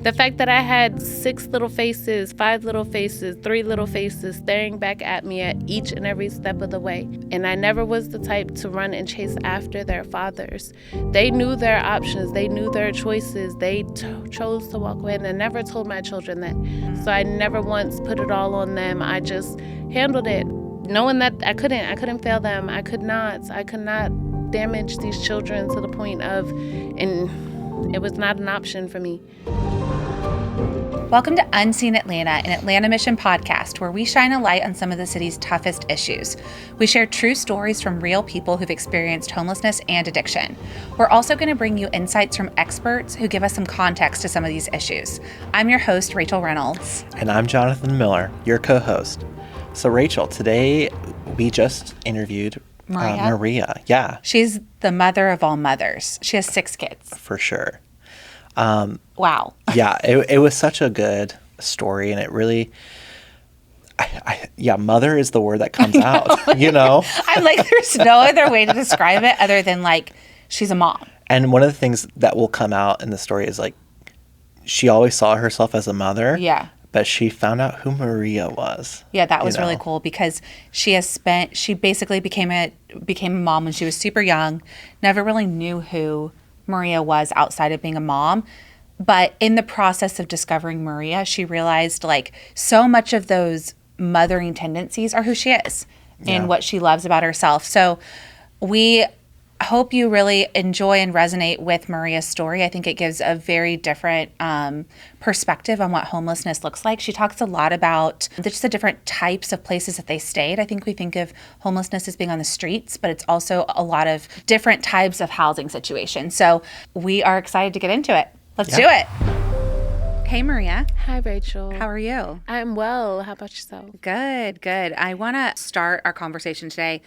The fact that I had 6 little faces, 5 little faces, 3 little faces staring back at me at each and every step of the way. And I never was the type to run and chase after their fathers. They knew their options. They knew their choices. They chose to walk away, and I never told my children that. So I never once put it all on them. I just handled it, knowing that I couldn't fail them. I could not damage these children to the point of, and it was not an option for me. Welcome to Unseen Atlanta, an Atlanta Mission podcast where we shine a light on some of the city's toughest issues. We share true stories from real people who've experienced homelessness and addiction. We're also going to bring you insights from experts who give us some context to some of these issues. I'm your host, Rachel Reynolds. And I'm Jonathan Miller, your co-host. So Rachel, today we just interviewed Maria. Yeah. She's the mother of all mothers. She has 6 kids. For sure. Wow. Yeah, it was such a good story, and it really, mother is the word that comes out, you know? I'm like, there's no other way to describe it other than like, she's a mom. And one of the things that will come out in the story is like, she always saw herself as a mother. Yeah. But she found out who Maria was. Yeah, that was really cool because she basically became a mom when she was super young, never really knew who Maria was outside of being a mom. But in the process of discovering Maria, she realized like so much of those mothering tendencies are who she is and what she loves about herself. So we hope you really enjoy and resonate with Maria's story. I think it gives a very different perspective on what homelessness looks like. She talks a lot about just the different types of places that they stayed. I think we think of homelessness as being on the streets, but it's also a lot of different types of housing situations. So we are excited to get into it. Let's do it. Hey, Maria. Hi, Rachel. How are you? I'm well. How about yourself? Good. I want to start our conversation today.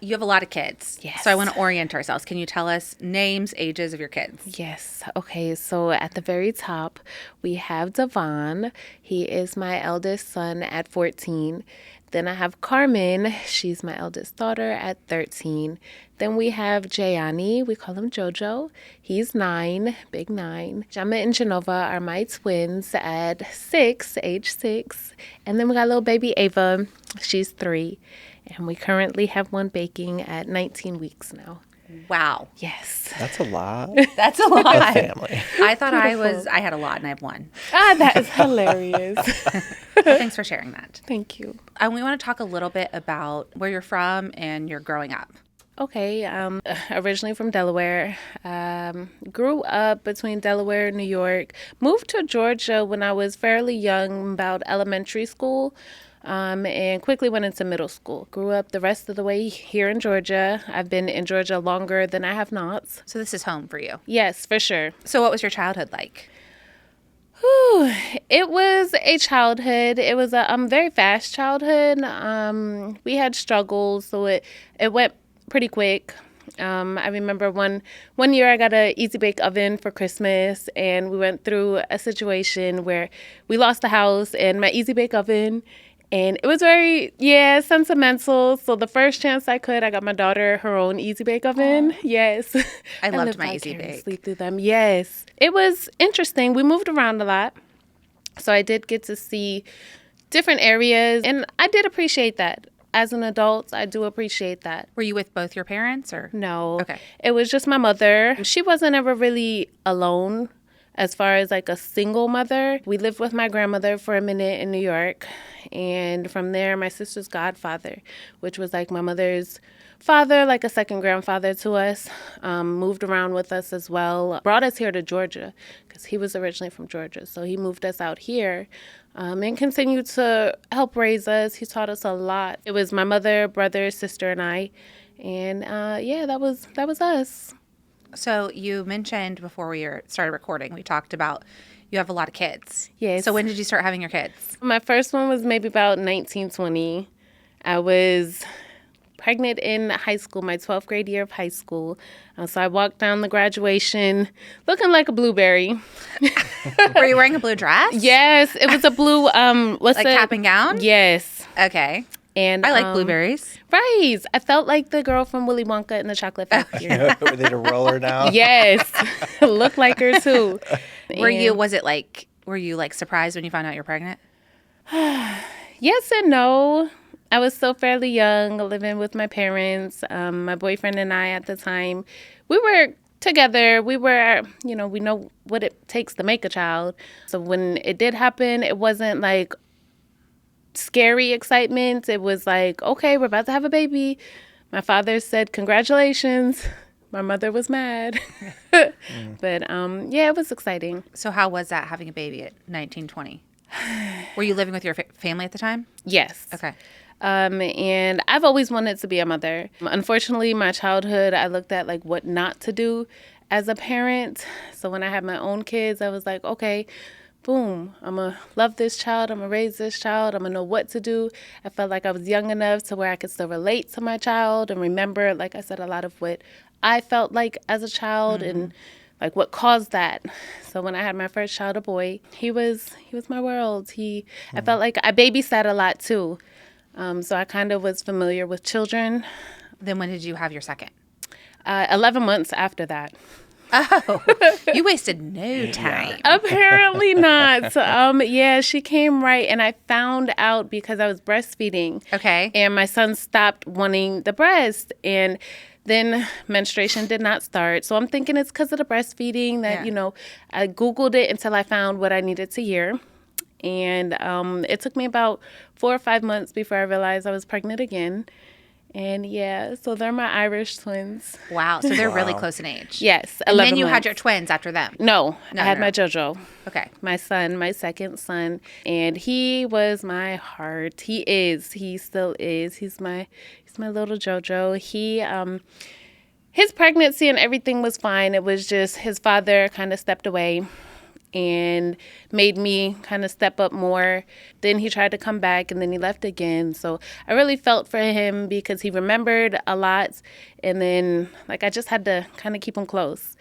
You have a lot of kids. Yes. So I want to orient ourselves. Can you tell us names, ages of your kids? Yes. Okay. So at the very top, we have Devon. He is my eldest son at 14. Then I have Carmen. She's my eldest daughter at 13. Then we have Jayani. We call him Jojo. He's 9, big 9. Jama and Genova are my twins at age 6. And then we got little baby Ava. She's 3. And we currently have one baking at 19 weeks now. Wow. Yes. That's a lot. That's a lot. A family. I thought I had a lot and I have one. That is hilarious. Well, thanks for sharing that. Thank you. And we want to talk a little bit about where you're from and your growing up. Okay. Originally from Delaware. Grew up between Delaware and New York. Moved to Georgia when I was fairly young, about elementary school. And quickly went into middle school. Grew up the rest of the way here in Georgia. I've been in Georgia longer than I have not. So this is home for you? Yes, for sure. So what was your childhood like? It was a childhood. It was a very fast childhood. We had struggles, so it went pretty quick. I remember one year I got an Easy Bake Oven for Christmas, and we went through a situation where we lost the house and my Easy Bake Oven. And it was very, sentimental. So the first chance I got my daughter her own Easy Bake Oven. Aww. Yes. I loved my Easy Bake. Sleep through them. Yes. It was interesting. We moved around a lot. So I did get to see different areas. And I did appreciate that. As an adult, I do appreciate that. Were you with both your parents or? No. Okay. It was just my mother. She wasn't ever really alone. As far as like a single mother, we lived with my grandmother for a minute in New York. And from there, my sister's godfather, which was like my mother's father, like a second grandfather to us, moved around with us as well. Brought us here to Georgia because he was originally from Georgia. So he moved us out here and continued to help raise us. He taught us a lot. It was my mother, brother, sister, and I. And that was us. So you mentioned before we started recording, we talked about you have a lot of kids. Yes. So when did you start having your kids? My first one was maybe about 1920. I was pregnant in high school, my 12th grade year of high school. So I walked down the graduation looking like a blueberry. Were you wearing a blue dress? Yes. It was a blue, cap and gown? Yes. Okay. And I like blueberries. Right. I felt like the girl from Willy Wonka and the Chocolate Factory. Were they to roll her down? Yes. Looked like her too. Were you like surprised when you found out you're pregnant? Yes and no. I was still fairly young, living with my parents. My boyfriend and I at the time, we were together. We were, we know what it takes to make a child. So when it did happen, it wasn't like scary excitement. It was like, okay, we're about to have a baby. My father said, congratulations. My mother was mad. But it was exciting. So how was that, having a baby at 19, 20? Were you living with your family at the time? Yes. Okay. And I've always wanted to be a mother. Unfortunately, my childhood, I looked at like what not to do as a parent. So when I had my own kids, I was like, okay, boom, I'm going to love this child. I'm going to raise this child. I'm going to know what to do. I felt like I was young enough to where I could still relate to my child and remember, like I said, a lot of what I felt like as a child and like what caused that. So when I had my first child, a boy, he was my world. I felt like I babysat a lot too. So I kind of was familiar with children. Then when did you have your second? 11 months after that. Oh, you wasted no time. Apparently not. She came right, and I found out because I was breastfeeding. Okay. And my son stopped wanting the breast, and then menstruation did not start. So I'm thinking it's because of the breastfeeding that, I Googled it until I found what I needed to hear. And it took me about 4 or 5 months before I realized I was pregnant again. And so they're my Irish twins. Wow. So they're really close in age. Yes. 11 and then you months. had your twins after them. No, I had my JoJo. Okay. My son, my second son. And he was my heart. He still is. He's my little JoJo. His pregnancy and everything was fine. It was just his father kind of stepped away and made me kind of step up more. Then he tried to come back, and then he left again. So I really felt for him because he remembered a lot, and then I just had to kind of keep him close.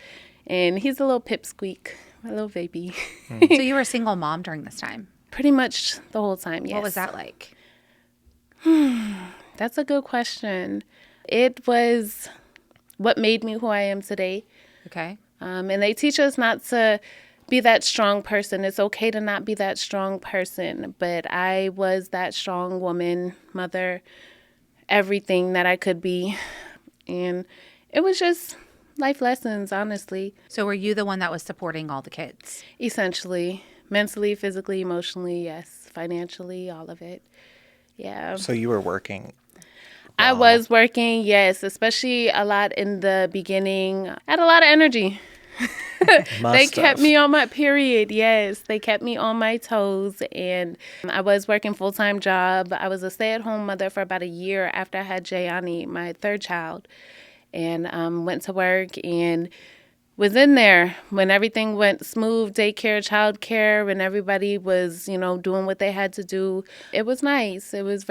And he's a little pipsqueak, my little baby. So you were a single mom during this time? Pretty much the whole time, yes. What was that like? That's a good question. It was what made me who I am today. Okay. And they teach us not to be that strong person. It's okay to not be that strong person, but I was that strong woman, mother, everything that I could be. And it was just life lessons, honestly. So were you the one that was supporting all the kids? Essentially, mentally, physically, emotionally, yes, financially, all of it. Yeah. So you were working? I was working, yes, especially a lot in the beginning. I had a lot of energy. They kept me on my period. Yes, they kept me on my toes, and I was working full-time job. I was a stay-at-home mother for about a year after I had Jayani, my third child, and went to work and was in there when everything went smooth, daycare, childcare, when everybody was, doing what they had to do. It was nice. It was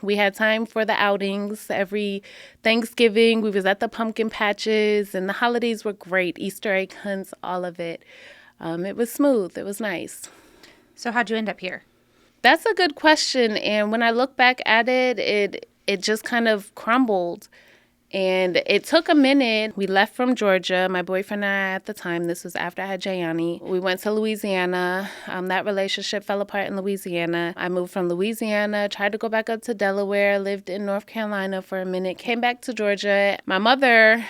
we had time for the outings. Every Thanksgiving, we was at the pumpkin patches, and the holidays were great. Easter egg hunts, all of it. It was smooth. It was nice. So how'd you end up here? That's a good question. And when I look back at it, it just kind of crumbled. And it took a minute. We left from Georgia, my boyfriend and I at the time. This was after I had Jayani. We went to Louisiana. That relationship fell apart in Louisiana. I moved from Louisiana, tried to go back up to Delaware, lived in North Carolina for a minute, came back to Georgia. My mother,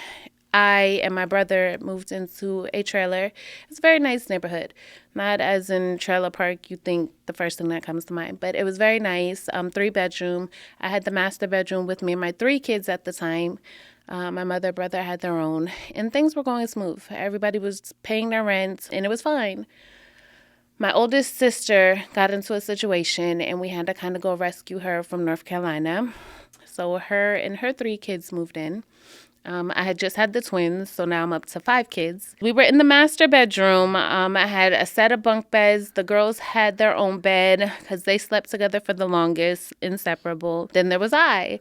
I, and my brother moved into a trailer. It's a very nice neighborhood. Not as in trailer park, you think the first thing that comes to mind, but it was very nice. 3-bedroom. I had the master bedroom with me and my 3 kids at the time. My mother, brother had their own, and things were going smooth. Everybody was paying their rent, and it was fine. My oldest sister got into a situation, and we had to kind of go rescue her from North Carolina. So her and her 3 kids moved in. I had just had the twins, so now I'm up to 5 kids. We were in the master bedroom. I had a set of bunk beds. The girls had their own bed because they slept together for the longest, inseparable. Then there was I.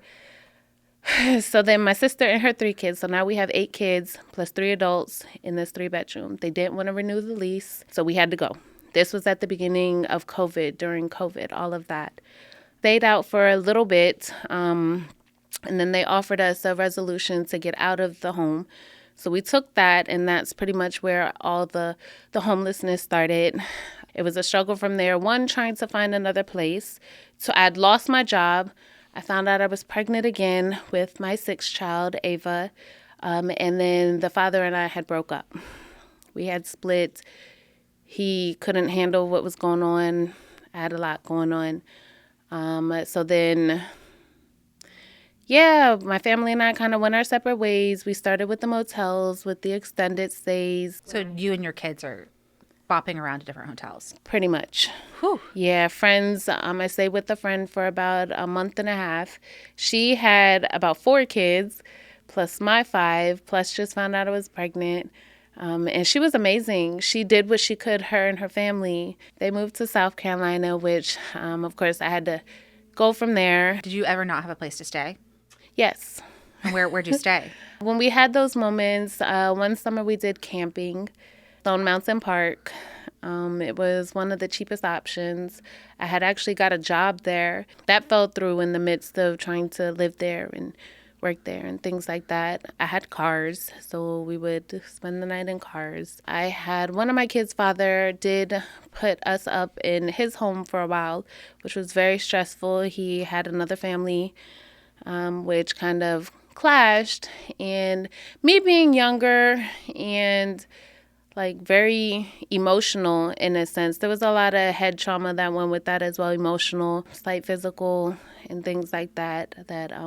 So then my sister and her 3 kids. So now we have 8 kids plus 3 adults in this 3-bedroom. They didn't want to renew the lease, so we had to go. This was at the beginning of COVID, during COVID, all of that. Stayed out for a little bit. And then they offered us a resolution to get out of the home So we took that, and that's pretty much where all the homelessness started. It was a struggle from there. One, trying to find another place. So I'd lost my job. I found out I was pregnant again with my sixth child, Ava. And then the father and I had broke up. We had split. He couldn't handle what was going on. I had a lot going on. So then, yeah, my family and I kind of went our separate ways. We started with the motels, with the extended stays. So you and your kids are bopping around to different hotels. Pretty much. Whew. Yeah, friends. I stayed with a friend for about a month and a half. She had about 4 kids, plus my 5, plus just found out I was pregnant. And she was amazing. She did what she could, her and her family. They moved to South Carolina, which, of course, I had to go from there. Did you ever not have a place to stay? Yes. And where'd you stay? When we had those moments, one summer we did camping, Stone Mountain Park. It was one of the cheapest options. I had actually got a job there. That fell through in the midst of trying to live there and work there and things like that. I had cars, so we would spend the night in cars. I had one of my kids' father did put us up in his home for a while, which was very stressful. He had another family, which kind of clashed. And me being younger and like very emotional in a sense. There was a lot of head trauma that went with that as well, emotional, slight physical, and things like that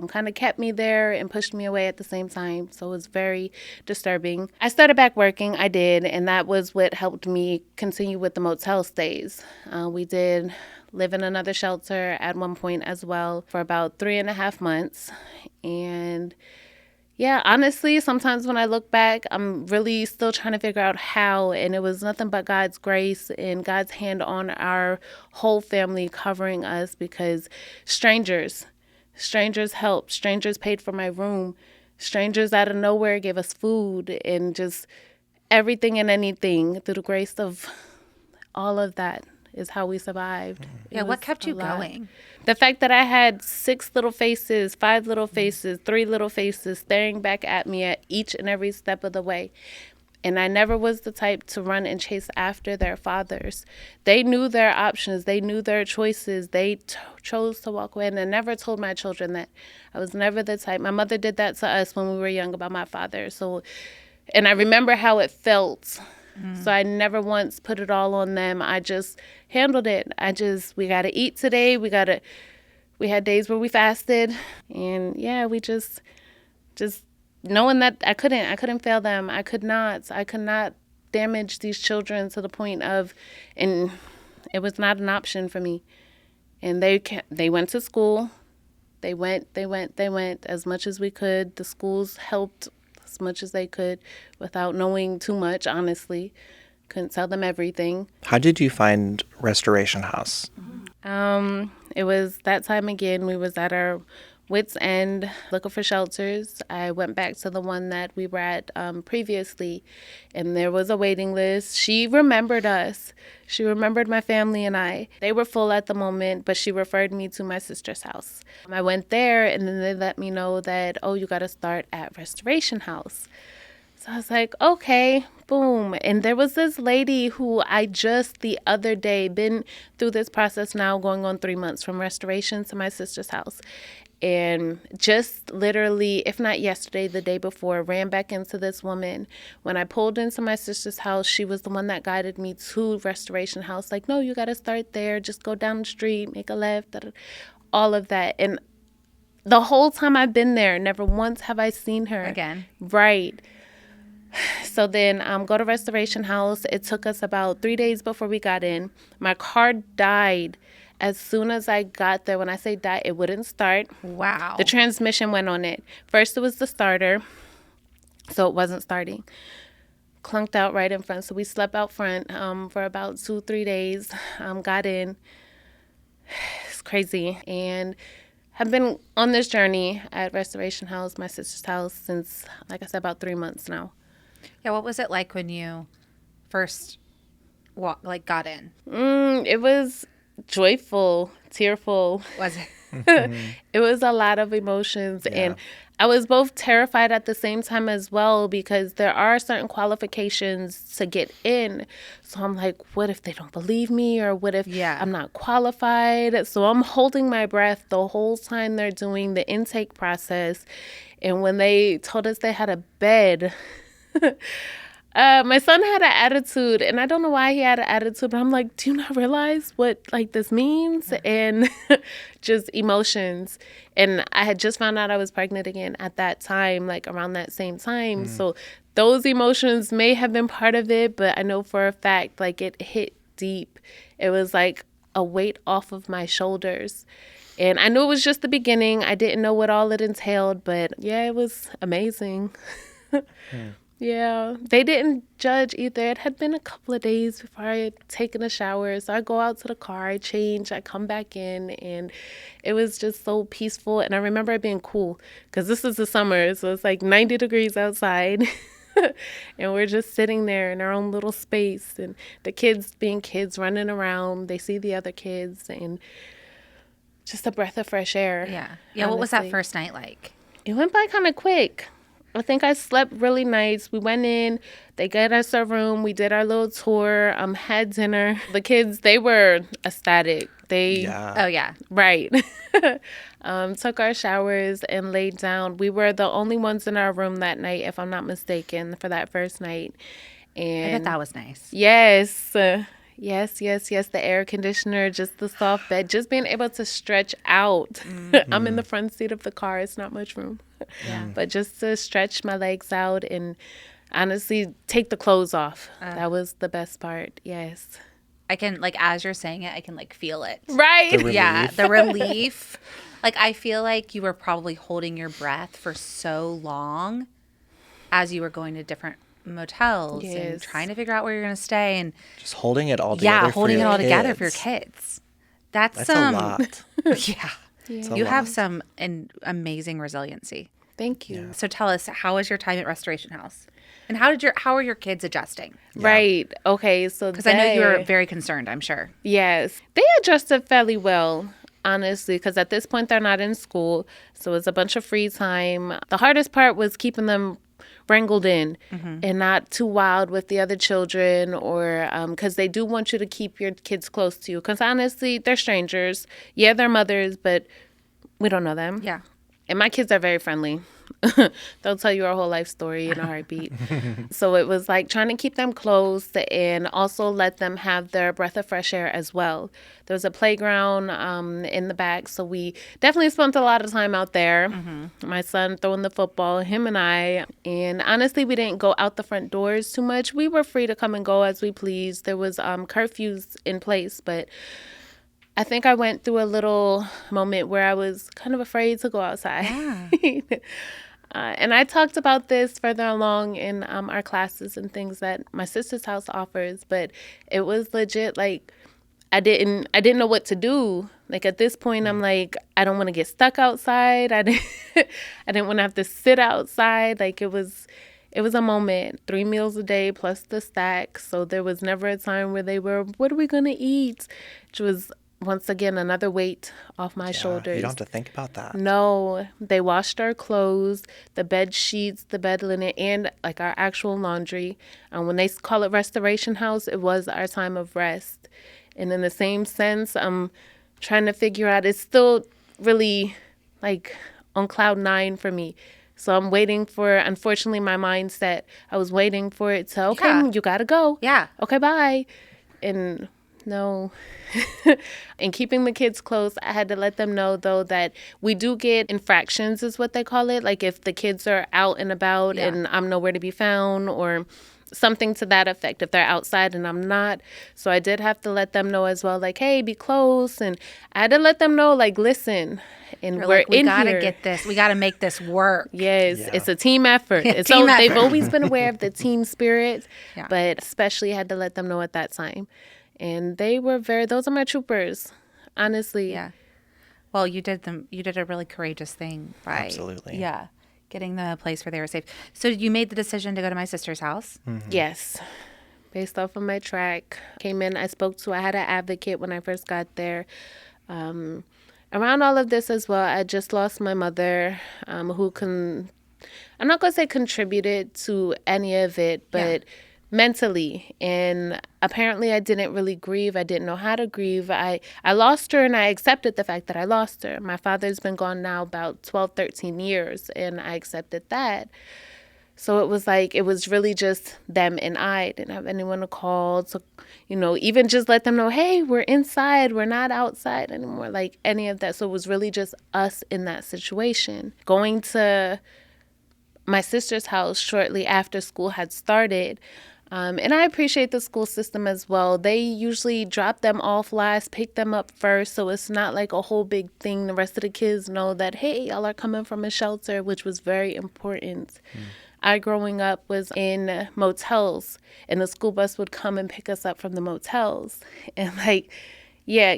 kind of kept me there and pushed me away at the same time. So it was very disturbing. I started back working, I did, and that was what helped me continue with the motel stays. We did live in another shelter at one point as well for about 3.5 months. And yeah, honestly, sometimes when I look back, I'm really still trying to figure out how, and it was nothing but God's grace and God's hand on our whole family covering us, because strangers helped, strangers paid for my room, strangers out of nowhere gave us food, and just everything and anything through the grace of all of that is how we survived. Yeah, what kept you going? The fact that I had 6 little faces, 5 little faces, 3 little faces staring back at me at each and every step of the way. And I never was the type to run and chase after their fathers. They knew their options. They knew their choices. They chose to walk away. And I never told my children that. I was never the type. My mother did that to us when we were young about my father. And I remember how it felt. So I never once put it all on them. I just handled it. We got to eat today. We had days where we fasted. And yeah, we just knowing that I couldn't fail them. I could not damage these children to the point of, and it was not an option for me. And they went to school. They went as much as we could. The schools helped as much as they could without knowing too much, honestly. Couldn't tell them everything. How did you find Restoration House? It was that time again. We was at our wits' end looking for shelters. I went back to the one that we were at previously, and there was a waiting list. She remembered us. She remembered my family and I. They were full at the moment, but she referred me to my sister's house. I went there, and then they let me know that, you got to start at Restoration House. So I was like, okay, boom. And there was this lady who I just the other day, been through this process now going on 3 months from Restoration to my sister's house. And just literally, if not yesterday, the day before, ran back into this woman. When I pulled into my sister's house, she was the one that guided me to Restoration House. Like, no, you got to start there. Just go down the street, make a left, all of that. And the whole time I've been there, never once have I seen her. Again. Right. So then go to Restoration House. It took us about 3 days before we got in. My car died as soon as I got there. When I say die, it wouldn't start. Wow. The transmission went on it. First, it was the starter, so it wasn't starting. Clunked out right in front. So we slept out front for about 2-3 days. Got in. It's crazy. And have been on this journey at Restoration House, my sister's house, since, like I said, about 3 months now. Yeah, what was it like when you first got in? It was joyful, tearful. Was it? It was a lot of emotions. Yeah. And I was both terrified at the same time as well, because there are certain qualifications to get in. So I'm like, what if they don't believe me, or what if I'm not qualified? So I'm holding my breath the whole time they're doing the intake process. And when they told us they had a bed, my son had an attitude, and I don't know why he had an attitude, but I'm like, do you not realize what like this means? And just emotions. And I had just found out I was pregnant again at that time, like around that same time. So those emotions may have been part of it, but I know for a fact, like it hit deep. It was like a weight off of my shoulders. And I knew it was just the beginning. I didn't know what all it entailed, but yeah, it was amazing. Yeah, they didn't judge either. It had been a couple of days before I had taken a shower. So I go out to the car, I change, I come back in, and it was just so peaceful. And I remember it being cool, because this is the summer, so it's like 90 degrees outside. And we're just sitting there in our own little space, and the kids being kids, running around. They see the other kids, and just a breath of fresh air. Yeah. Honestly. What was that first night like? It went by kind of quick. I think I slept really nice. We went in, they got us a room, we did our little tour, had dinner. The kids, they were ecstatic. Oh, yeah. Right. Took our showers and laid down. We were the only ones in our room that night, if I'm not mistaken, for that first night. And I bet that was nice. Yes. Yes. The air conditioner, just the soft bed, just being able to stretch out. I'm in the front seat of the car. It's not much room. Yeah. But just to stretch my legs out and honestly take the clothes off. That was the best part. Yes. I can, like, as you're saying it, I can, like, feel it. Right. The relief. Yeah, the relief. Like, I feel like you were probably holding your breath for so long as you were going to different motels and trying to figure out where you're going to stay, and just holding it all together. Yeah, holding it all together for your kids. kids. That's a lot. Yeah. It's You a have lot. some amazing resiliency. Thank you. So tell us, how was your time at Restoration House? And how are your kids adjusting? Right. Okay. So Because I know you were very concerned, I'm sure. Yes. They adjusted fairly well, honestly, because at this point they're not in school. So it's a bunch of free time. The hardest part was keeping them wrangled in and not too wild with the other children, or because they do want you to keep your kids close to you. Because honestly, they're strangers. Yeah, they're mothers, but we don't know them. Yeah. And my kids are very friendly. They'll tell you our whole life story in a heartbeat. So it was like trying to keep them close and also let them have their breath of fresh air as well. There was a playground in the back, so we definitely spent a lot of time out there. My son throwing the football, him and I. And honestly, we didn't go out the front doors too much. We were free to come and go as we pleased. There was curfews in place, but I think I went through a little moment where I was kind of afraid to go outside. Yeah. And I talked about this further along in our classes and things that my sister's house offers, but it was legit like I didn't know what to do. Like at this point, I'm like, I don't want to get stuck outside. I didn't want to have to sit outside. Like it was a moment. 3 meals a day plus the stack. So there was never a time where they were, what are we going to eat? Which was once again another weight off my shoulders. You don't have to think about that. No, they washed our clothes, the bed sheets, the bed linen, and like our actual laundry. And when they call it Restoration House, it was our time of rest. And in the same sense, I'm trying to figure out, it's still really like on cloud 9 for me. So I'm waiting for, unfortunately, my mindset, I was waiting for it to, okay, you got to go. Yeah. Okay, bye. And no. And keeping the kids close, I had to let them know, though, that we do get infractions is what they call it. Like if the kids are out and about and I'm nowhere to be found, or something to that effect, if they're outside and I'm not. So I did have to let them know as well, like, hey, be close. And I had to let them know, like, listen, and we're like, we in gotta here. Get this. We got to make this work. Yes, it's a team effort. They've always been aware of the team spirit, but especially had to let them know at that time. And they were those are my troopers, honestly. Yeah. Well, you did a really courageous thing by Absolutely. Yeah. Getting them a place where they were safe. So you made the decision to go to my sister's house? Yes. Based off of my track. Came in, I had an advocate when I first got there. I around all of this as well, I just lost my mother, who I'm not going to say contributed to any of it, but mentally. And apparently I didn't really grieve. I didn't know how to grieve. I lost her, and I accepted the fact that I lost her. My father's been gone now about 12, 13 years, and I accepted that. So it was really just them and I didn't have anyone to call to, even just let them know, hey, we're inside, we're not outside anymore, like any of that. So it was really just us in that situation. Going to my sister's house shortly after school had started, and I appreciate the school system as well. They usually drop them off last, pick them up first, so it's not like a whole big thing. The rest of the kids know that, hey, y'all are coming from a shelter, which was very important. I, growing up, was in motels, and the school bus would come and pick us up from the motels. And,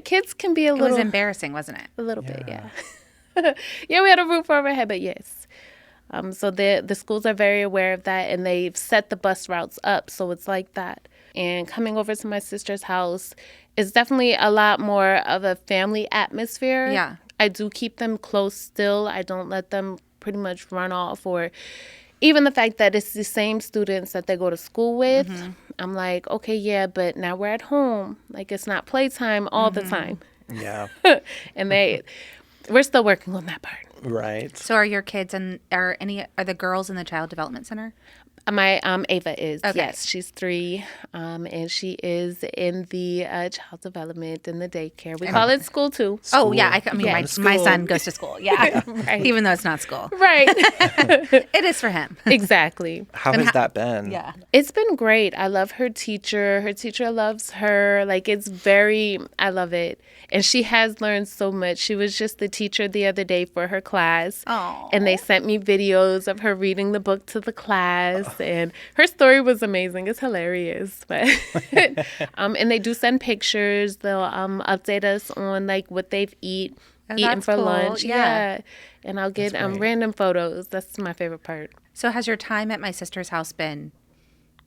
kids can be a little... It was embarrassing, wasn't it? A little bit, yeah. Yeah, we had a roof over our head, but yes. So the schools are very aware of that, and they've set the bus routes up, so it's like that. And coming over to my sister's house is definitely a lot more of a family atmosphere. Yeah. I do keep them close still. I don't let them pretty much run off, or even the fact that it's the same students that they go to school with. I'm like, okay, yeah, but now we're at home. Like, it's not playtime all the time. Yeah. And we're still working on that part. Right. So are your kids are the girls in the child development center? My Ava is, Okay. yes, she's 3, and she is in the child development in the daycare. We call it school too. Oh, yeah. I mean, Yeah. my son goes to school. Yeah. Right. Even though it's not school. Right. It is for him. Exactly. How has that been? Yeah. It's been great. I love her teacher. Her teacher loves her. I love it. And she has learned so much. She was just the teacher the other day for her class. Aw. And they sent me videos of her reading the book to the class. And her story was amazing. It's hilarious. But and they do send pictures. They'll update us on what they've eaten that's for cool. lunch. Yeah. And I'll get That's great. random photos. That's my favorite part. So has your time at my sister's house been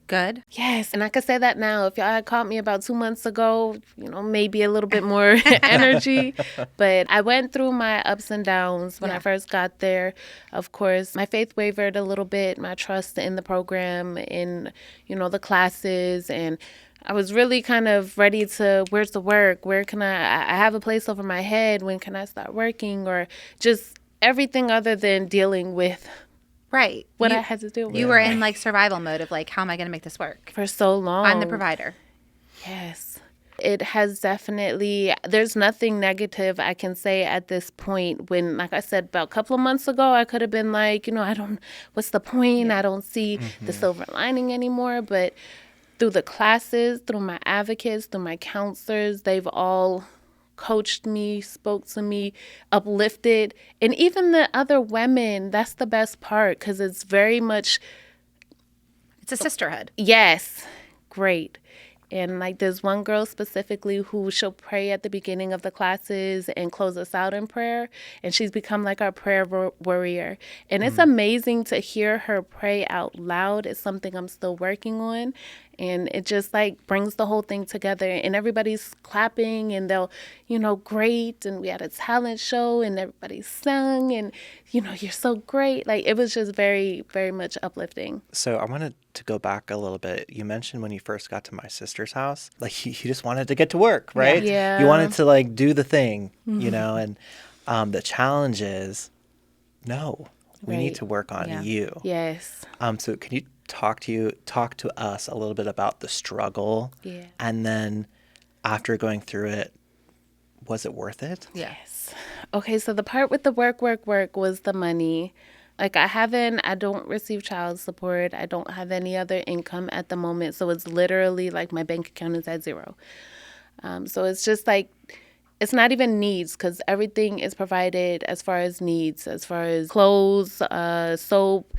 good? Yes, and I could say that now. If y'all had caught me about 2 months ago, maybe a little bit more energy. But I went through my ups and downs when I first got there. Of course, my faith wavered a little bit, my trust in the program, in, the classes, and I was really kind of ready to, where's the work? Where can I have a place over my head? When can I start working? Or just everything other than dealing with Right. what I had to deal with. You were in survival mode of how am I going to make this work? For so long. I'm the provider. Yes. It has definitely, there's nothing negative I can say at this point when, like I said, about a couple of months ago, I could have been what's the point? Yeah. I don't see the silver lining anymore. But through the classes, through my advocates, through my counselors, they've all coached me, spoke to me, uplifted. And even the other women, that's the best part, because it's very much... It's a sisterhood. Yes. Great. And there's one girl specifically who she'll pray at the beginning of the classes and close us out in prayer. And she's become our prayer warrior. And it's amazing to hear her pray out loud. It's something I'm still working on. And it just brings the whole thing together, and everybody's clapping, and they'll, great. And we had a talent show, and everybody sung, and, you're so great. It was just very, very much uplifting. So I wanted to go back a little bit. You mentioned when you first got to my sister's house, you just wanted to get to work, right? Yeah. You wanted to do the thing, and the challenge is, no, we need to work on you. Yes. So can you talk to us a little bit about the struggle? Yeah. And then after going through it, was it worth it? Yes. Okay, so the part with the work was the money. I don't receive child support. I don't have any other income at the moment. So it's literally my bank account is at 0. So it's just it's not even needs, because everything is provided as far as needs, as far as clothes, soap,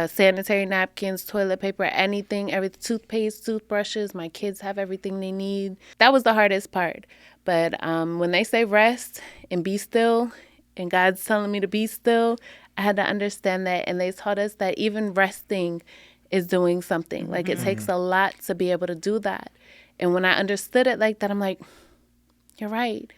sanitary napkins, toilet paper, anything, toothpaste, toothbrushes. My kids have everything they need. That was the hardest part. But when they say rest and be still, and God's telling me to be still, I had to understand that. And they taught us that even resting is doing something. It takes a lot to be able to do that. And when I understood it like that, I'm like, you're right.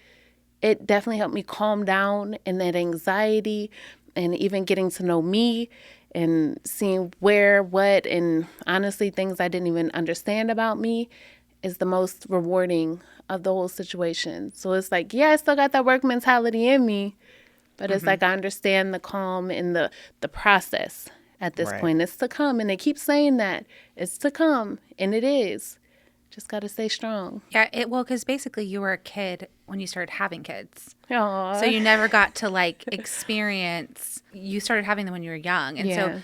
it definitely helped me calm down and that anxiety, and even getting to know me and seeing where, what, and honestly, things I didn't even understand about me is the most rewarding of the whole situation. So it's like, yeah, I still got that work mentality in me, but it's like I understand the calm and the process at this Right. point. It's to come, and they keep saying that. It's to come, and it is. Just got to stay strong. Yeah, because basically you were a kid when you started having kids. Aww. So you never got to like experience, you started having them when you were young. And so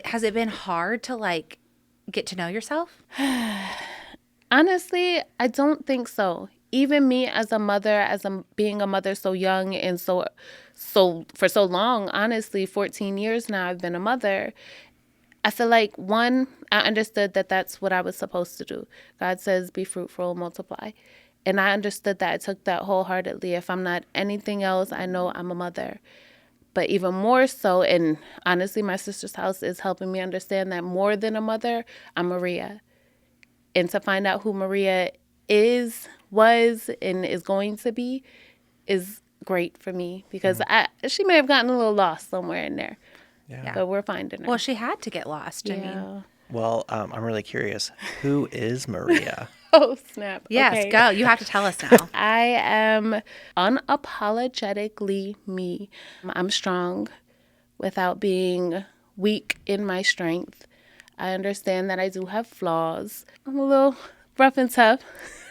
has it been hard to like get to know yourself? Honestly, I don't think so. Even me as a mother, being a mother so young and so for so long, honestly, 14 years now I've been a mother. I feel like, one, I understood that that's what I was supposed to do. God says, be fruitful, multiply. And I understood that. I took that wholeheartedly. If I'm not anything else, I know I'm a mother. But even more so, and honestly, my sister's house is helping me understand that more than a mother, I'm Maria. And to find out who Maria was, and is going to be is great for me, because she may have gotten a little lost somewhere in there. Yeah. But we're finding her. Well, she had to get lost. Yeah. I mean, Well, I'm really curious. Who is Maria? Oh, snap. yes, Okay. go. You have to tell us now. I am unapologetically me. I'm strong without being weak in my strength. I understand that I do have flaws. I'm a little rough and tough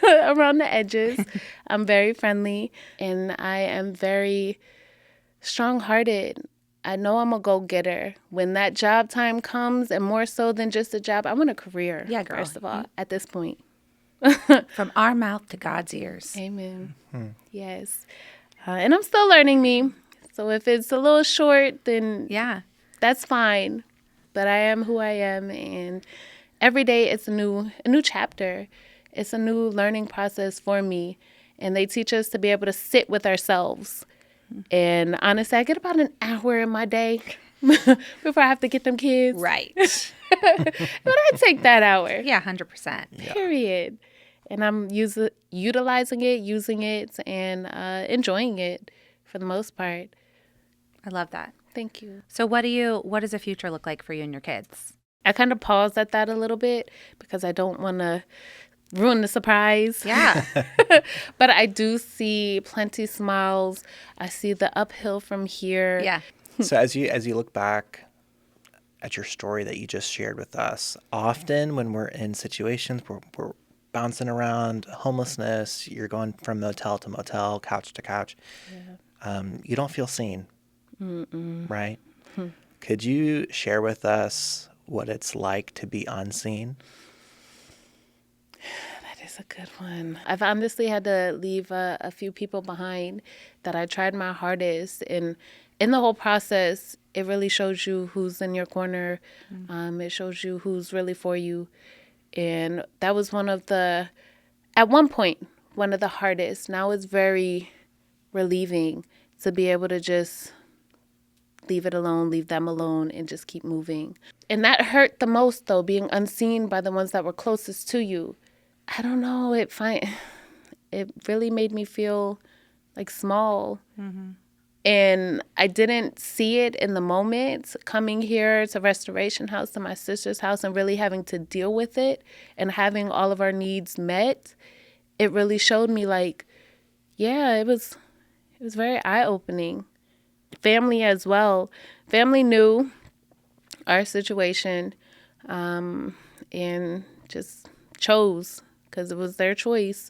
around the edges. I'm very friendly, and I am very strong-hearted. I know I'm a go-getter. When that job time comes, and more so than just a job, I want a career, Yeah, girl. first of all, at this point. From our mouth to God's ears. Amen. Yes. And I'm still learning me. So if it's a little short, then Yeah. that's fine. But I am who I am, and every day it's a new chapter. It's a new learning process for me. And they teach us to be able to sit with ourselves. And honestly, I get about an hour in my day before I have to get them kids. Right. But I take that hour. Yeah, 100%. Period. And I'm utilizing it, using it, and enjoying it for the most part. I love that. Thank you. So what does the future look like for you and your kids? I kind of paused at that a little bit because I don't want to ruin the surprise. Yeah. But I do see plenty smiles. I see the uphill from here. Yeah. So as you look back at your story that you just shared with us, often when we're in situations where we're bouncing around, homelessness, you're going from motel to motel, couch to couch, you don't feel seen, right? Could you share with us what it's like to be unseen? That is a good one. I've honestly had to leave a few people behind that I tried my hardest. And in the whole process, it really shows you who's in your corner. It shows you who's really for you. And that was at one point, one of the hardest. Now it's very relieving to be able to just leave it alone, leave them alone, and just keep moving. And that hurt the most, though, being unseen by the ones that were closest to you. I don't know, it really made me feel like small. And I didn't see it in the moment, coming here to Restoration House, to my sister's house, and really having to deal with it and having all of our needs met. It really showed me, like, yeah, it was very eye-opening. Family as well. Family knew our situation and just chose, because it was their choice.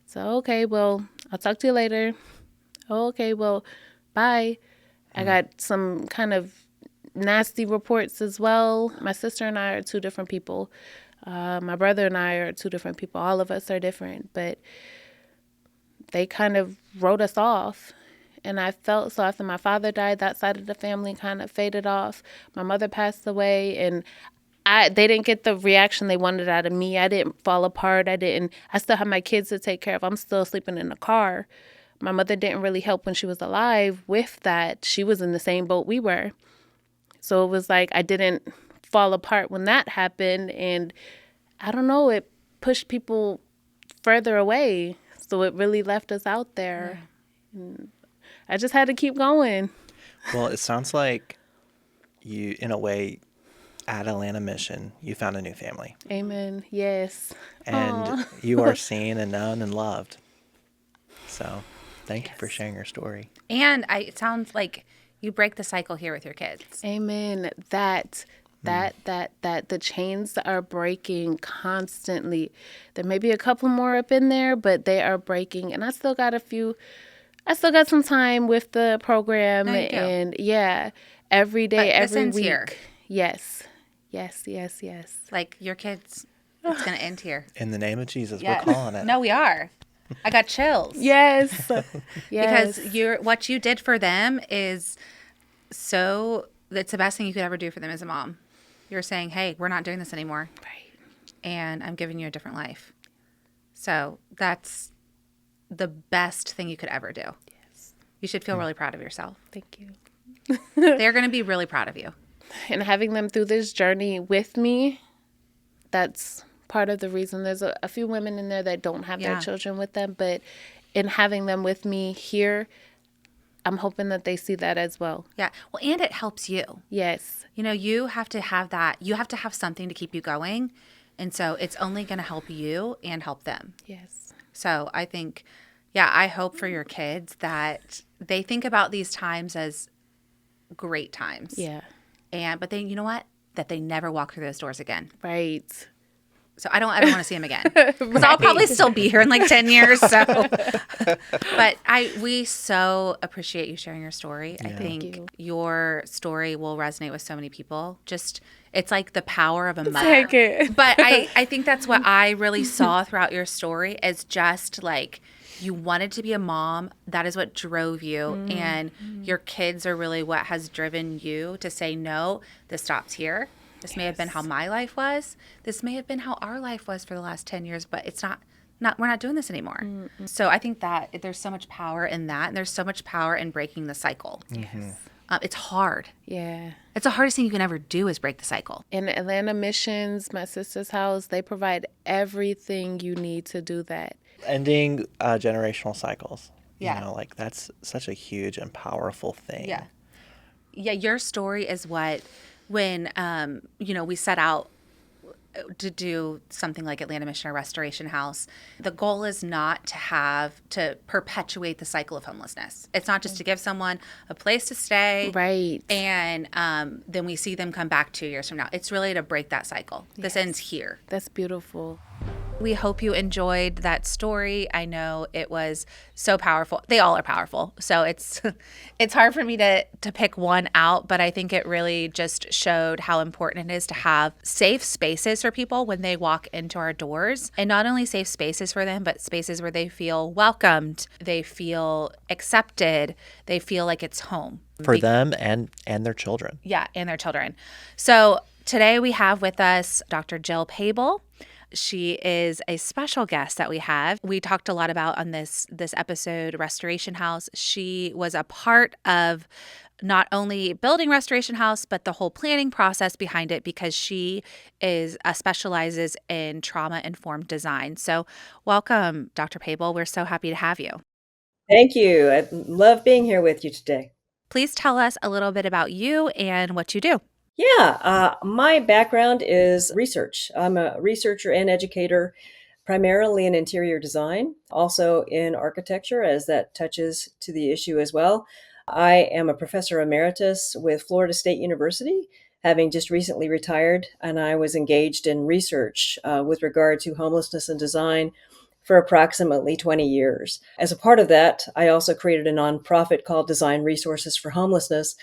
So, okay, well, I'll talk to you later. Oh, okay, well, bye. I got some kind of nasty reports as well. My sister and I are two different people. My brother and I are two different people. All of us are different, but they kind of wrote us off. And I felt, so after my father died, that side of the family kind of faded off. My mother passed away, and they didn't get the reaction they wanted out of me. I didn't fall apart. I still have my kids to take care of. I'm still sleeping in the car. My mother didn't really help when she was alive with that. She was in the same boat we were. So it was like I didn't fall apart when that happened. And I don't know, it pushed people further away. So it really left us out there. I just had to keep going. Well, it sounds like you, in a way, at Atlanta Mission, you found a new family. Amen. Yes. And Aw. you are seen and known and loved. So thank you for sharing your story. And it sounds like you break the cycle here with your kids. Amen. That the chains are breaking constantly. There may be a couple more up in there, but they are breaking. And I still got some time with the program. No, you do. And yeah, every day, But this every ends week. here. Yes. Like your kids, it's going to end here. In the name of Jesus, we're calling it. No, we are. I got chills. Yes. Yes. Because what you did for them is it's the best thing you could ever do for them as a mom. You're saying, hey, we're not doing this anymore. Right. And I'm giving you a different life. So that's the best thing you could ever do. Yes. You should feel really proud of yourself. Thank you. They're going to be really proud of you. And having them through this journey with me, that's part of the reason. There's a few women in there that don't have their children with them, but in having them with me here, I'm hoping that they see that as well. Yeah. Well, and it helps you. Yes. You have to have that. You have to have something to keep you going. And so it's only going to help you and help them. Yes. So I think, I hope for your kids that they think about these times as great times. Yeah. But then, you know what? That they never walk through those doors again. Right. So I don't ever want to see them again. Because I'll probably still be here in like 10 years. So, but we so appreciate you sharing your story. Yeah. I think you. your story will resonate with so many people. It's like the power of a mother. Take it. But I think that's what I really saw throughout your story is just like you wanted to be a mom. That is what drove you. And your kids are really what has driven you to say, no, this stops here. This may have been how my life was. This may have been how our life was for the last 10 years, but it's not we're not doing this anymore. So I think that there's so much power in that. And there's so much power in breaking the cycle. Yes. It's hard. Yeah. It's the hardest thing you can ever do is break the cycle. In Atlanta Missions, my sister's house, they provide everything you need to do that. Ending generational cycles. Yeah. Like that's such a huge and powerful thing. Yeah. Yeah, your story is what, when, we set out to do something like Atlanta Missionary Restoration House, the goal is not to perpetuate the cycle of homelessness. It's not just to give someone a place to stay. Right. And then we see them come back 2 years from now. It's really to break that cycle. This ends here. That's beautiful. We hope you enjoyed that story. I know it was so powerful. They all are powerful. So it's hard for me to pick one out, but I think it really just showed how important it is to have safe spaces for people when they walk into our doors. And not only safe spaces for them, but spaces where they feel welcomed, they feel accepted, they feel like it's home. For them and their children. Yeah, and their children. So today we have with us Dr. Jill Pable. She is a special guest that we have. We talked a lot about on this episode, Restoration House. She was a part of not only building Restoration House, but the whole planning process behind it because she specializes in trauma-informed design. So welcome, Dr. Pable. We're so happy to have you. Thank you. I love being here with you today. Please tell us a little bit about you and what you do. Yeah, my background is research. I'm a researcher and educator, primarily in interior design, also in architecture, as that touches to the issue as well. I am a professor emeritus with Florida State University, having just recently retired, and I was engaged in research with regard to homelessness and design for approximately 20 years. As a part of that, I also created a nonprofit called Design Resources for Homelessness,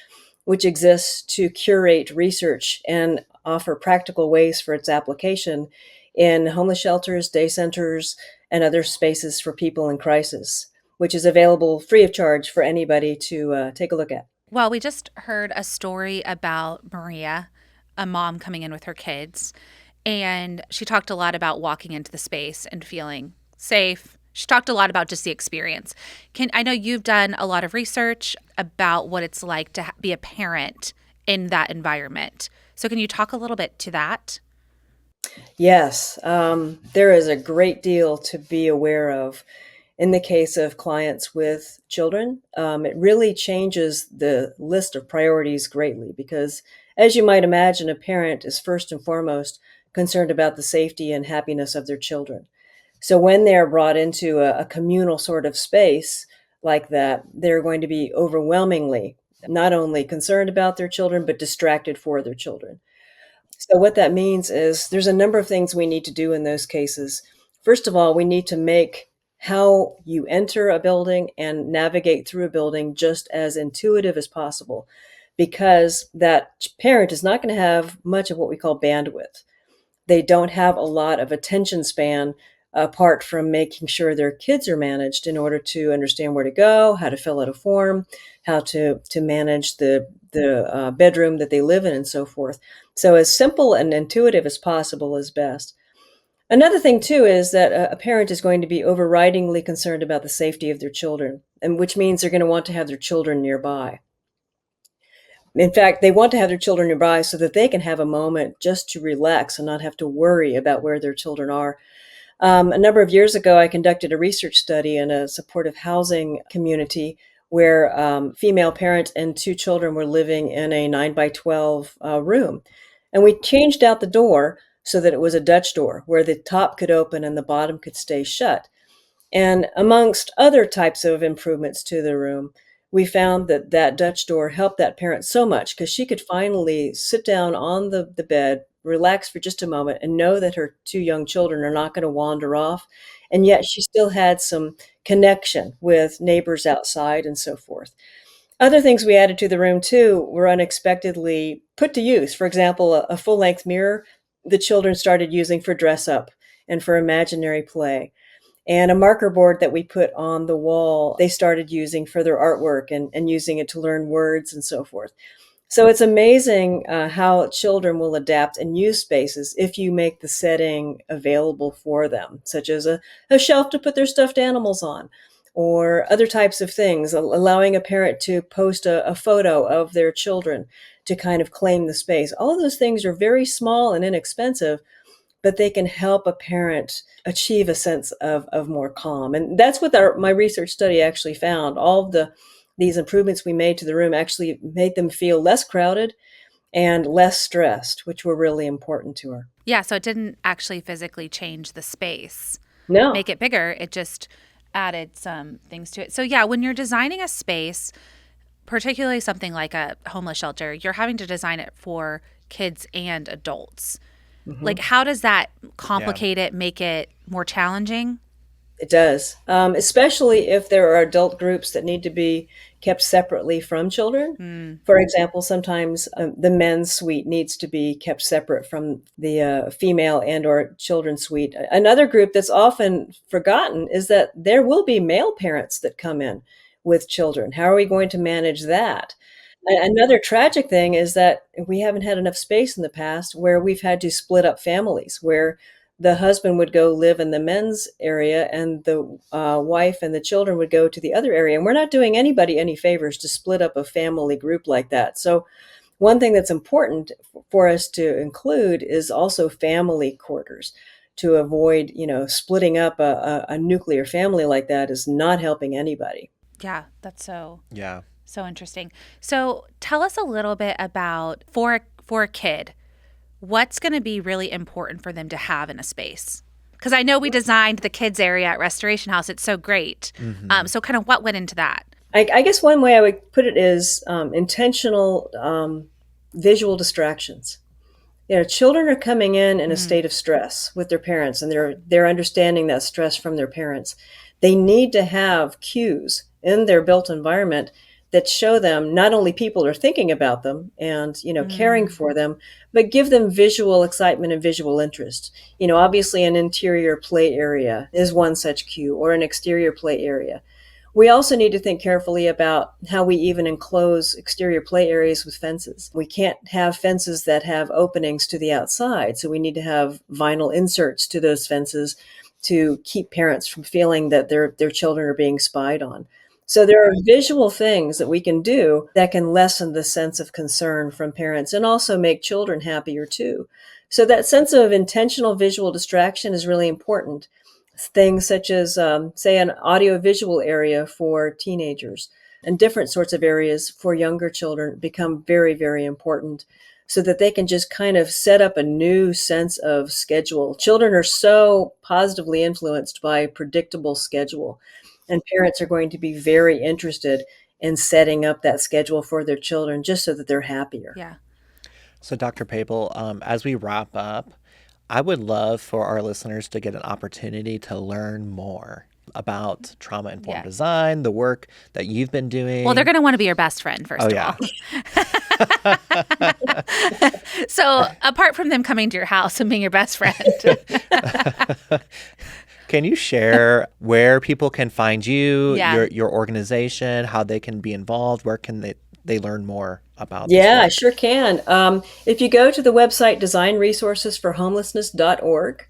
which exists to curate research and offer practical ways for its application in homeless shelters, day centers, and other spaces for people in crisis, which is available free of charge for anybody to take a look at. Well, we just heard a story about Maria, a mom coming in with her kids, and she talked a lot about walking into the space and feeling safe. She talked a lot about just the experience. I know you've done a lot of research about what it's like to be a parent in that environment. So can you talk a little bit to that? Yes, there is a great deal to be aware of In the case of clients with children, it really changes the list of priorities greatly because, as you might imagine, a parent is first and foremost concerned about the safety and happiness of their children. So when they're brought into a communal sort of space like that, they're going to be overwhelmingly not only concerned about their children, but distracted for their children. So what that means is there's a number of things we need to do in those cases. First of all, we need to make how you enter a building and navigate through a building just as intuitive as possible, because that parent is not going to have much of what we call bandwidth. They don't have a lot of attention span apart from making sure their kids are managed in order to understand where to go, how to fill out a form, how to manage the bedroom that they live in, and so forth. So as simple and intuitive as possible is best. Another thing too is that a parent is going to be overridingly concerned about the safety of their children, and which means they're going to want to have their children nearby. In fact, they want to have their children nearby so that they can have a moment just to relax and not have to worry about where their children are. A number of years ago, I conducted a research study in a supportive housing community where female parent and two children were living in a 9 by 12 room. And we changed out the door so that it was a Dutch door where the top could open and the bottom could stay shut. And amongst other types of improvements to the room, we found that that Dutch door helped that parent so much because she could finally sit down on the bed, relax for just a moment, and know that her two young children are not going to wander off. And yet she still had some connection with neighbors outside and so forth. Other things we added to the room too were unexpectedly put to use. For example, a full length mirror the children started using for dress up and for imaginary play. And a marker board that we put on the wall, they started using for their artwork and using it to learn words and so forth. So it's amazing how children will adapt and use spaces if you make the setting available for them, such as a shelf to put their stuffed animals on, or other types of things, allowing a parent to post a photo of their children to kind of claim the space. All of those things are very small and inexpensive, but they can help a parent achieve a sense of more calm. And that's what my research study actually found. All of these improvements we made to the room actually made them feel less crowded and less stressed, which were really important to her. Yeah, so it didn't actually physically change the space, No. make it bigger. It just added some things to it. So yeah, when you're designing a space, particularly something like a homeless shelter, you're having to design it for kids and adults. Like, how does that complicate it, make it more challenging? It does, especially if there are adult groups that need to be kept separately from children. For example, sometimes the men's suite needs to be kept separate from the female and or children's suite. Another group that's often forgotten is that there will be male parents that come in with children. How are we going to manage that? Another tragic thing is that we haven't had enough space in the past where we've had to split up families, where the husband would go live in the men's area and the wife and the children would go to the other area. And we're not doing anybody any favors to split up a family group like that. So one thing that's important for us to include is also family quarters to avoid, splitting up a nuclear family like that is not helping anybody. Yeah, that's so Yeah. so interesting. So tell us a little bit about for a kid, what's going to be really important for them to have in a space? Because I know we designed the kids area at Restoration House. It's so great. So kind of what went into that? I guess one way I would put it is intentional visual distractions. Children are coming in a state of stress with their parents, and they're understanding that stress from their parents. They need to have cues in their built environment that show them not only people are thinking about them and caring for them, but give them visual excitement and visual interest. Obviously an interior play area is one such cue, or an exterior play area. We also need to think carefully about how we even enclose exterior play areas with fences. We can't have fences that have openings to the outside, so we need to have vinyl inserts to those fences to keep parents from feeling that their children are being spied on. So there are visual things that we can do that can lessen the sense of concern from parents and also make children happier too. So that sense of intentional visual distraction is really important. things such as, say, an audiovisual area for teenagers and different sorts of areas for younger children become very, very important so that they can just kind of set up a new sense of schedule. Children are so positively influenced by a predictable schedule, and parents are going to be very interested in setting up that schedule for their children just so that they're happier. Yeah. So, Dr. Pable, as we wrap up, I would love for our listeners to get an opportunity to learn more about trauma-informed design, the work that you've been doing. Well, they're going to want to be your best friend, first of all. So, apart from them coming to your house and being your best friend. Can you share where people can find you, Yeah. your organization, how they can be involved? Where can they learn more about this Yeah, I work? sure can. If you go to the website designresourcesforhomelessness.org,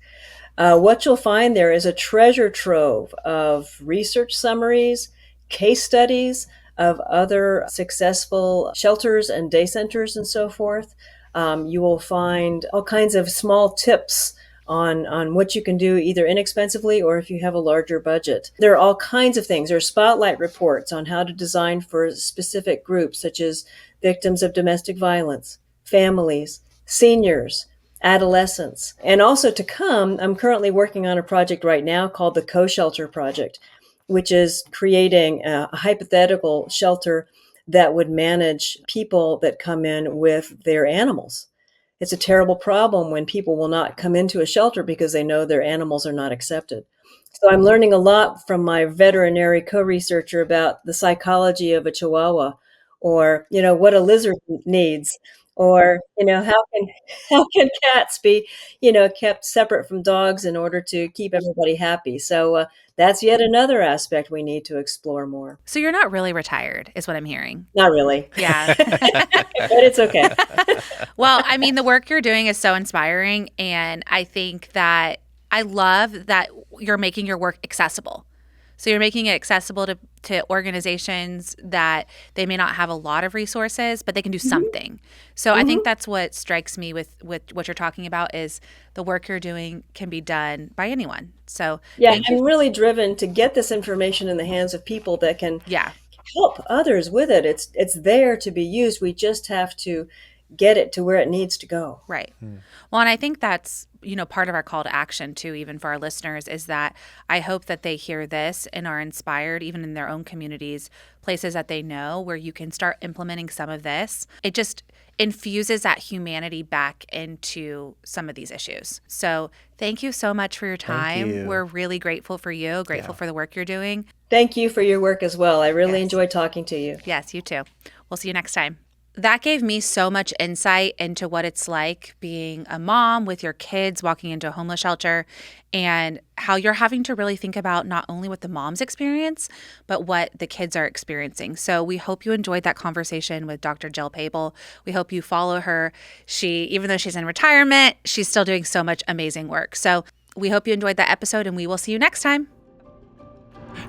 what you'll find there is a treasure trove of research summaries, case studies of other successful shelters and day centers and so forth. You will find all kinds of small tips on what you can do either inexpensively or if you have a larger budget. There are all kinds of things. There are spotlight reports on how to design for specific groups such as victims of domestic violence, families, seniors, adolescents. And also to come, I'm currently working on a project right now called the Co-Shelter Project, which is creating a hypothetical shelter that would manage people that come in with their animals. It's a terrible problem when people will not come into a shelter because they know their animals are not accepted. So I'm learning a lot from my veterinary co-researcher about the psychology of a Chihuahua, or, what a lizard needs, or, how can cats be, kept separate from dogs in order to keep everybody happy. So that's yet another aspect we need to explore more. So, you're not really retired, is what I'm hearing. Not really, Yeah. but it's okay. Well, I mean, the work you're doing is so inspiring. And I think that I love that you're making your work accessible. So you're making it accessible to organizations that they may not have a lot of resources, but they can do something. So I think that's what strikes me with what you're talking about is the work you're doing can be done by anyone. So Yeah, I'm really driven to get this information in the hands of people that can help others with it. It's there to be used. We just have to get it to where it needs to go. Right. Well, and I think that's, part of our call to action too, even for our listeners, is that I hope that they hear this and are inspired, even in their own communities, places that they know where you can start implementing some of this. It just infuses that humanity back into some of these issues. So thank you so much for your time. you. We're really grateful for you, grateful for the work you're doing. Thank you for your work as well. I really enjoyed talking to you. Yes, you too. We'll see you next time. That gave me so much insight into what it's like being a mom with your kids walking into a homeless shelter and how you're having to really think about not only what the moms experience, but what the kids are experiencing. So we hope you enjoyed that conversation with Dr. Jill Pable. We hope you follow her. Even though she's in retirement, she's still doing so much amazing work. So we hope you enjoyed that episode, and we will see you next time.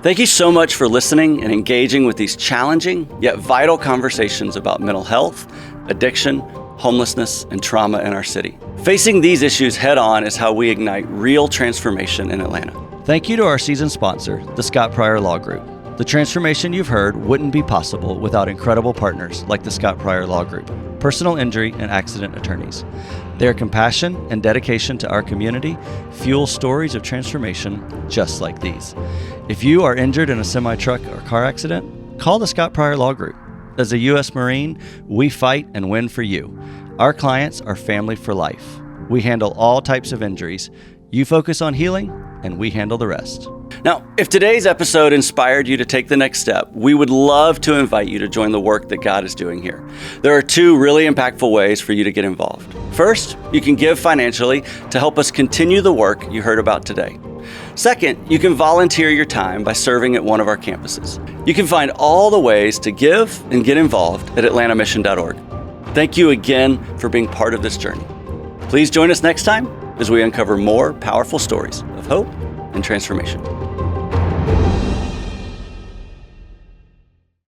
Thank you so much for listening and engaging with these challenging yet vital conversations about mental health, addiction, homelessness, and trauma in our city. Facing these issues head on is how we ignite real transformation in Atlanta. Thank you to our season sponsor, the Scott Pryor Law Group. The transformation you've heard wouldn't be possible without incredible partners like the Scott Pryor Law Group, personal injury and accident attorneys. Their compassion and dedication to our community fuel stories of transformation just like these. If you are injured in a semi-truck or car accident, call the Scott Pryor Law Group. As a U.S. Marine, we fight and win for you. Our clients are family for life. We handle all types of injuries. You focus on healing, and we handle the rest. Now, if today's episode inspired you to take the next step, we would love to invite you to join the work that God is doing here. There are two really impactful ways for you to get involved. First, you can give financially to help us continue the work you heard about today. Second, you can volunteer your time by serving at one of our campuses. You can find all the ways to give and get involved at atlantamission.org. Thank you again for being part of this journey. Please join us next time as we uncover more powerful stories of hope and transformation.